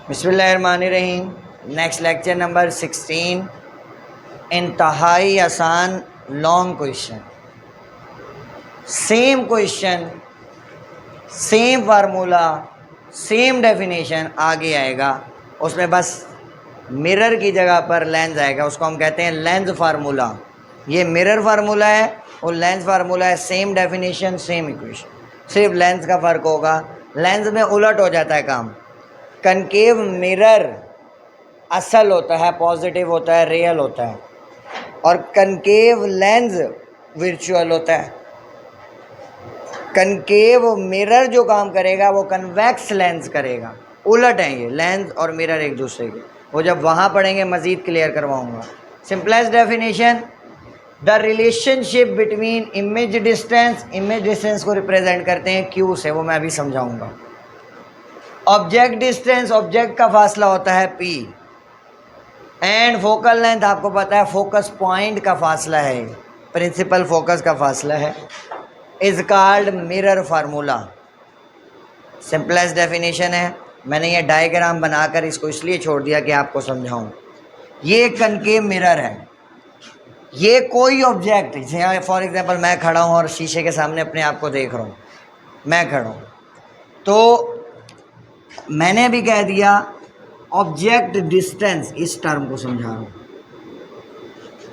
बिस्मिल्लाहिर्रहमानिर्रहीम। Next lecture number 16। इंतहाई आसान long question, same question, same formula, same definition आगे आएगा। उसमें बस मिरर की जगह पर लेंस आएगा, उसको हम कहते हैं लेंस फार्मूला। ये मिरर फार्मूला है और लेंस फार्मूला है। सेम डेफिनेशन, सेम इक्वेशन, सिर्फ लेंस का फ़र्क होगा। लेंस में उलट हो जाता है काम। कनकेव मिरर असल होता है, पॉजिटिव होता है, रियल होता है, और कनकेव लेंस वर्चुअल होता है। कनकेव मिरर जो काम करेगा वो कन्वेक्स लेंस करेगा। उलट है ये लेंस और मिरर एक दूसरे के। वो जब वहाँ पढ़ेंगे मज़ीद क्लियर करवाऊँगा। Simplest definition, the relationship between image distance को रिप्रेजेंट करते हैं क्यू से, वो मैं अभी समझाऊंगा। ऑब्जेक्ट डिस्टेंस, ऑब्जेक्ट का फासला होता है p, एंड फोकल लेंथ आपको पता है फोकस पॉइंट का फासला है, प्रिंसिपल फोकस का फासला है, is called mirror formula. Simplest definition है। मैंने ये डायग्राम बनाकर इसको इसलिए छोड़ दिया कि आपको समझाऊं। ये कनकेव मिरर है। ये कोई ऑब्जेक्ट, जैसे फॉर एग्जांपल मैं खड़ा हूँ और शीशे के सामने अपने आप को देख रहा हूँ, मैं खड़ा हूँ, तो मैंने अभी कह दिया ऑब्जेक्ट डिस्टेंस, इस टर्म को समझा रहा हूँ।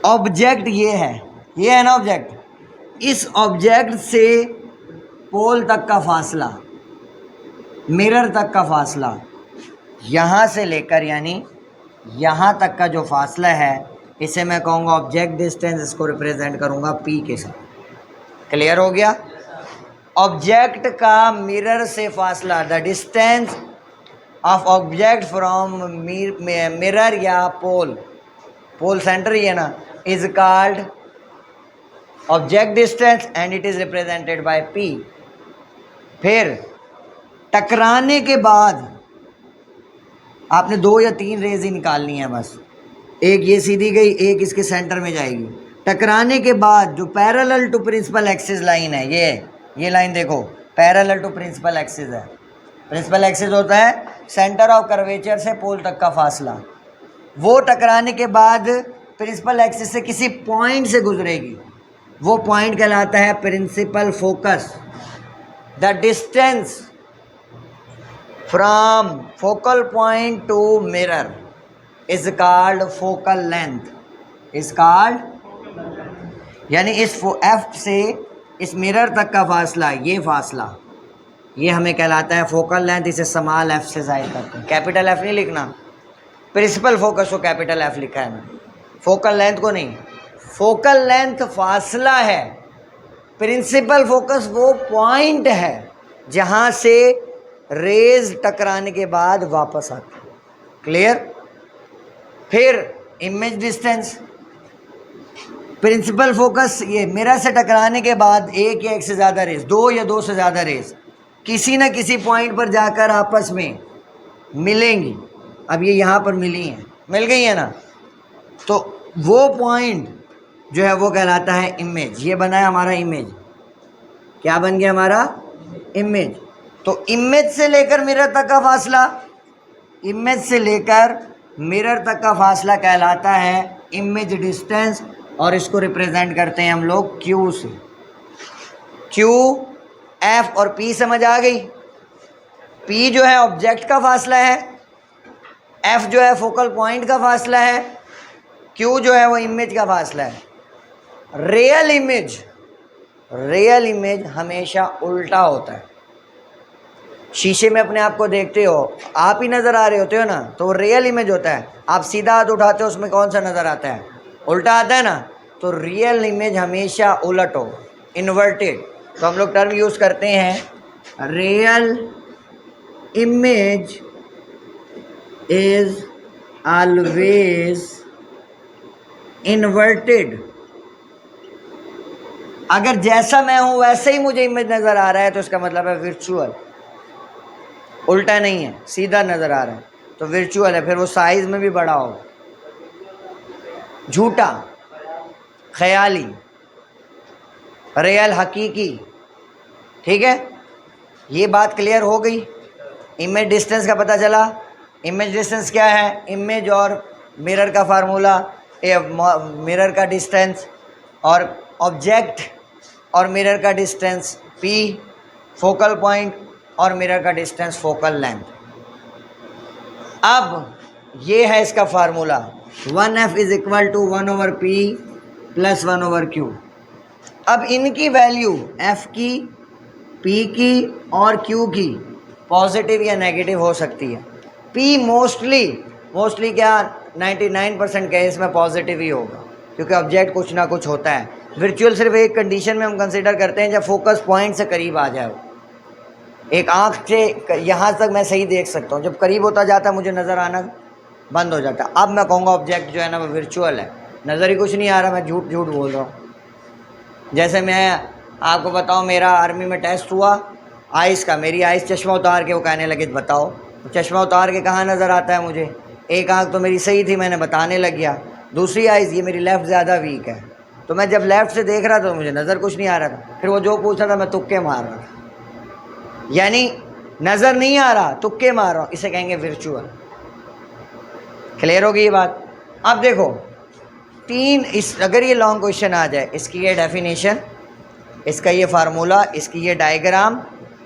ऑब्जेक्ट ये है ना ऑब्जेक्ट। इस ऑब्जेक्ट से पोल तक का फासला, मिरर तक का फासला, यहाँ से लेकर यानी यहाँ तक का जो फासला है, इसे मैं कहूँगा ऑब्जेक्ट डिस्टेंस। इसको रिप्रेजेंट करूँगा p के साथ। क्लियर हो गया? ऑब्जेक्ट का मिरर से फासला, the distance of object from mirror या पोल, पोल सेंटर ही है ना, is called object distance and it is represented by p। फिर टकराने के बाद आपने 2 या 3 रेज ही निकालनी है बस। एक ये सीधी गई, एक इसके सेंटर में जाएगी। टकराने के बाद जो parallel to principal axis line है, ये लाइन देखो, पैरेलल टू प्रिंसिपल एक्सिस है। प्रिंसिपल एक्सिस होता है सेंटर ऑफ कर्वेचर से पोल तक का फासला। वो टकराने के बाद प्रिंसिपल एक्सिस से किसी पॉइंट से गुजरेगी, वो पॉइंट कहलाता है principal focus. The distance from focal point to mirror is called focal length, is called, यानी इस एफ से इस मिरर तक का फासला, ये फासला, ये हमें कहलाता है फोकल लेंथ। इसे स्मॉल एफ से जाहिर करते हैं, कैपिटल एफ नहीं लिखना। प्रिंसिपल फोकस को कैपिटल एफ लिखा है मैंने, फोकल लेंथ को नहीं। फोकल लेंथ फासला है, प्रिंसिपल फोकस वो पॉइंट है जहाँ से रेज टकराने के बाद वापस आती है। क्लियर? फिर इमेज डिस्टेंस, प्रिंसिपल फोकस, ये मिरर से टकराने के बाद एक या एक से ज़्यादा रेज, 2 या 2 से ज़्यादा रेज किसी न किसी पॉइंट पर जाकर आपस में मिलेंगी। अब ये यहाँ पर मिली हैं, मिल गई है ना, तो वो पॉइंट जो है वो कहलाता है इमेज। ये बना है हमारा इमेज। क्या बन गया हमारा? इमेज। तो इमेज से लेकर मिरर तक का फासला, इमेज से लेकर मिरर तक का फासला कहलाता है इमेज डिस्टेंस, और इसको रिप्रेजेंट करते हैं हम लोग Q से। Q, F और P समझ आ गई? P जो है ऑब्जेक्ट का फासला है, F जो है फोकल पॉइंट का फासला है, Q जो है वो इमेज का फासला है। रियल इमेज हमेशा उल्टा होता है। शीशे में अपने आप को देखते हो, आप ही नज़र आ रहे होते हो ना, तो रियल इमेज होता है। आप सीधा हाथ उठाते हो, उसमें कौन सा नज़र आता है? उल्टा आता है ना। तो रियल इमेज हमेशा उलट हो, इन्वर्टेड। तो हम लोग टर्म यूज़ करते हैं real image is always inverted. अगर जैसा मैं हूँ वैसे ही मुझे इमेज नज़र आ रहा है तो इसका मतलब है वर्चुअल, उल्टा नहीं है, सीधा नज़र आ रहा है तो वर्चुअल है। फिर वो साइज़ में भी बड़ा हो, झूठा, ख्याली, रियल हकीकी। ठीक है, ये बात क्लियर हो गई। इमेज डिस्टेंस का पता चला, इमेज डिस्टेंस क्या है? इमेज और मिरर का फार्मूला, मिरर का डिस्टेंस और ऑब्जेक्ट और मिरर का डिस्टेंस p, फोकल पॉइंट और मिरर का डिस्टेंस फोकल लेंथ। अब ये है इसका formula, 1f is equal to 1/p plus 1/q। अब इनकी वैल्यू f की, p की और q की पॉजिटिव या नेगेटिव हो सकती है। p मोस्टली क्या 99% केस में पॉजिटिव ही होगा, क्योंकि ऑब्जेक्ट कुछ ना कुछ होता है। वर्चुअल सिर्फ एक कंडीशन में हम कंसिडर करते हैं, जब फोकस पॉइंट से करीब आ जाए। एक आँख से यहाँ तक मैं सही देख सकता हूँ, जब करीब होता जाता है मुझे नज़र आना बंद हो जाता है। अब मैं कहूँगा ऑब्जेक्ट जो है ना वो वर्चुअल है, नज़र ही कुछ नहीं आ रहा, मैं झूठ बोल रहा हूँ। जैसे मैं आपको बताऊँ, मेरा आर्मी में टेस्ट हुआ आइस का, मेरी आइस चश्मा उतार के वो कहने लगे बताओ, चश्मा उतार के कहाँ नज़र आता है मुझे? एक आँख तो मेरी सही थी, मैंने बताने लग गया, दूसरी आइस ये मेरी लेफ़्ट ज़्यादा वीक है, तो मैं जब लेफ़्ट से देख रहा था तो मुझे नज़र कुछ नहीं आ रहा था। फिर वो जो पूछा था मैं तुक्के मार रहा था, यानी नज़र नहीं आ रहा, तुक्के मार रहा हूँ, इसे कहेंगे वर्चुअल। क्लियर होगी ये बात? अब देखो अगर ये लॉन्ग क्वेश्चन आ जाए, इसकी ये डेफिनेशन, इसका ये फार्मूला, इसकी ये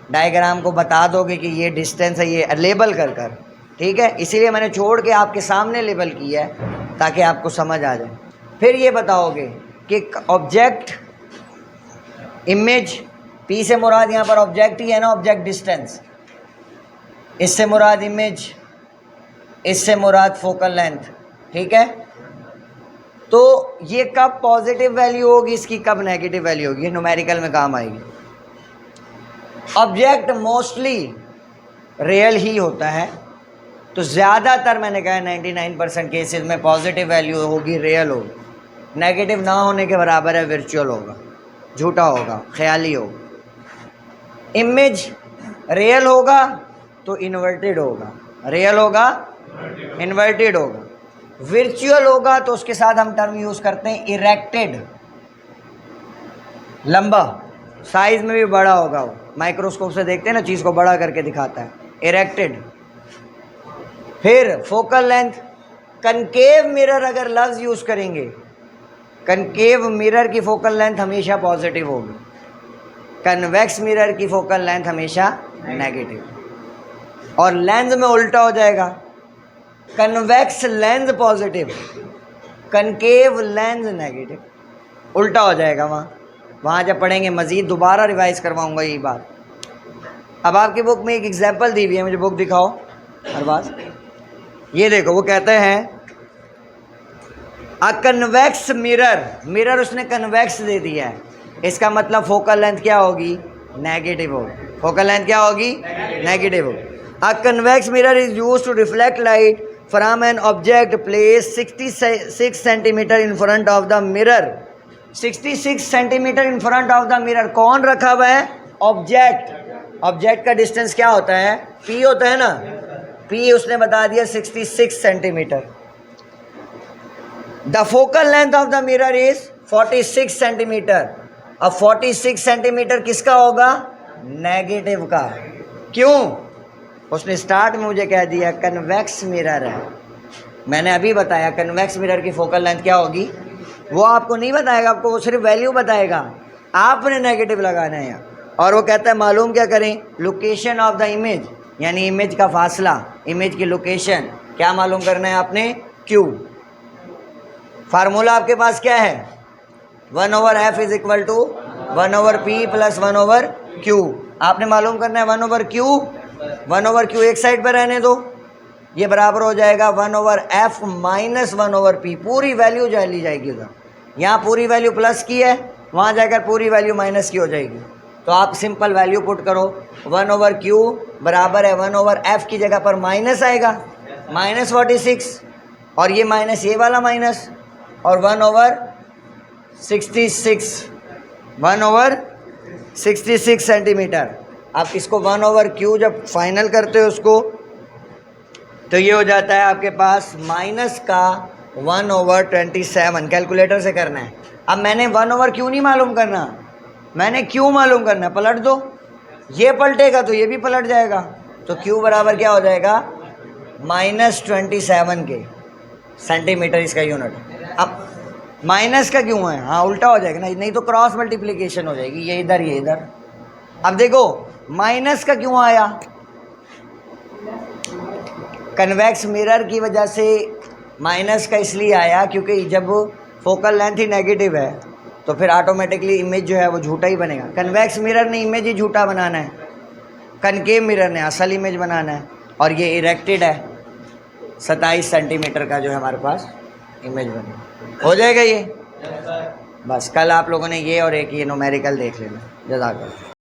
डायग्राम को बता दोगे कि ये डिस्टेंस है, ये लेबल कर ठीक है। इसीलिए मैंने छोड़ के आपके सामने लेबल किया है ताकि आपको समझ आ जाए। फिर ये बताओगे कि ऑब्जेक्ट इमेज, पी से मुराद यहाँ पर ऑब्जेक्ट ही है ना, ऑब्जेक्ट डिस्टेंस, इससे मुराद इमेज, इससे मुराद फोकल लेंथ, ठीक है। तो ये कब पॉजिटिव वैल्यू होगी, इसकी कब नेगेटिव वैल्यू होगी, न्यूमेरिकल में काम आएगी। ऑब्जेक्ट मोस्टली रियल ही होता है, तो ज़्यादातर मैंने कहा 99% केसेस में पॉजिटिव वैल्यू होगी, रियल होगी। नेगेटिव ना होने के बराबर है वर्चुअल होगा, झूठा होगा, ख्याली होगा। इमेज रियल होगा तो इन्वर्टेड होगा, रियल होगा इन्वर्टेड होगा। वर्चुअल होगा तो उसके साथ हम टर्म यूज़ करते हैं इरेक्टेड, लंबा, साइज में भी बड़ा होगा, वो माइक्रोस्कोप से देखते हैं ना, चीज़ को बड़ा करके दिखाता है, इरेक्टेड। फिर फोकल लेंथ, कनकेव मिरर अगर लफ्ज़ यूज़ करेंगे, कनकेव मिरर की फोकल लेंथ हमेशा पॉजिटिव होगी, कन्वेक्स मिरर की फोकल लेंथ हमेशा नेगेटिव। और लेंस में उल्टा हो जाएगा, convex lens positive, concave lens negative, उल्टा हो जाएगा। वहाँ जब पढ़ेंगे मज़ीद दोबारा रिवाइज करवाऊँगा यही बात। अब आपकी बुक में एक एग्जाम्पल दी हुई है, मुझे बुक दिखाओ हर बात। ये देखो, वो कहते हैं अ कन्वेक्स मिरर उसने कन्वेक्स दे दिया है, इसका मतलब फोकल लेंथ क्या होगी, नेगेटिव होगी। फोकल लेंथ क्या होगी, नेगेटिव होगी। A convex mirror is used to reflect light from an object place 66 centimetre in front of the mirror. 66 centimetre in front of the mirror, कौन रखा हुआ है, ऑब्जेक्ट। ऑब्जेक्ट का डिस्टेंस क्या होता है, p होता है ना, p उसने बता दिया 66 centimetre. The focal length of the mirror is 46 centimetre. अब 46 सेंटीमीटर किसका होगा, नेगेटिव का। क्यों, उसने स्टार्ट में मुझे कह दिया कन्वेक्स मिरर है, मैंने अभी बताया कन्वेक्स मिरर की फोकल लेंथ क्या होगी, वो आपको नहीं बताएगा, आपको वो सिर्फ वैल्यू बताएगा, आपने नेगेटिव लगाना है। और वो कहता है मालूम क्या करें, लोकेशन ऑफ द इमेज, यानी इमेज का फासला, इमेज की लोकेशन क्या मालूम करना है आपने, Q। फार्मूला आपके पास क्या है, 1/f is equal to 1/p plus 1/q। आपने मालूम करना है 1/q, 1/q एक साइड पर रहने दो, ये बराबर हो जाएगा 1/f माइनस 1/p। पूरी वैल्यू जो ली जाएगी उधर, यहाँ पूरी वैल्यू प्लस की है, वहाँ जाकर पूरी वैल्यू माइनस की हो जाएगी। तो आप सिंपल वैल्यू पुट करो, 1/q बराबर है 1/f की जगह पर माइनस आएगा, -46, और ये माइनस ये वाला माइनस, और 1/66 सेंटीमीटर। आप इसको 1/q जब फाइनल करते हो उसको, तो ये हो जाता है आपके पास माइनस का 1/27। कैलकुलेटर से करना है। अब मैंने 1/q नहीं मालूम करना, मैंने q मालूम करना, पलट दो, ये पलटेगा तो ये भी पलट जाएगा, तो q बराबर क्या हो जाएगा -27 के सेंटीमीटर इसका यूनिट। अब माइनस का क्यों है? हाँ उल्टा हो जाएगा ना, नहीं तो क्रॉस मल्टीप्लिकेशन हो जाएगी, ये इधर ये इधर। अब देखो माइनस का क्यों आया? कन्वेक्स मिरर की वजह से माइनस का इसलिए आया क्योंकि जब फोकल लेंथ ही नेगेटिव है तो फिर ऑटोमेटिकली इमेज जो है वो झूठा ही बनेगा। कन्वेक्स मिरर ने इमेज ही झूठा बनाना है, कनकेव मिरर ने असल इमेज बनाना है। और ये इरेक्टेड है, 27 सेंटीमीटर का जो है हमारे पास इमेज बने। हो जाएगा ये? बस कल आप लोगों ने ये और एक ये न्यूमेरिकल देख लेना। जज़ाकल्लाह।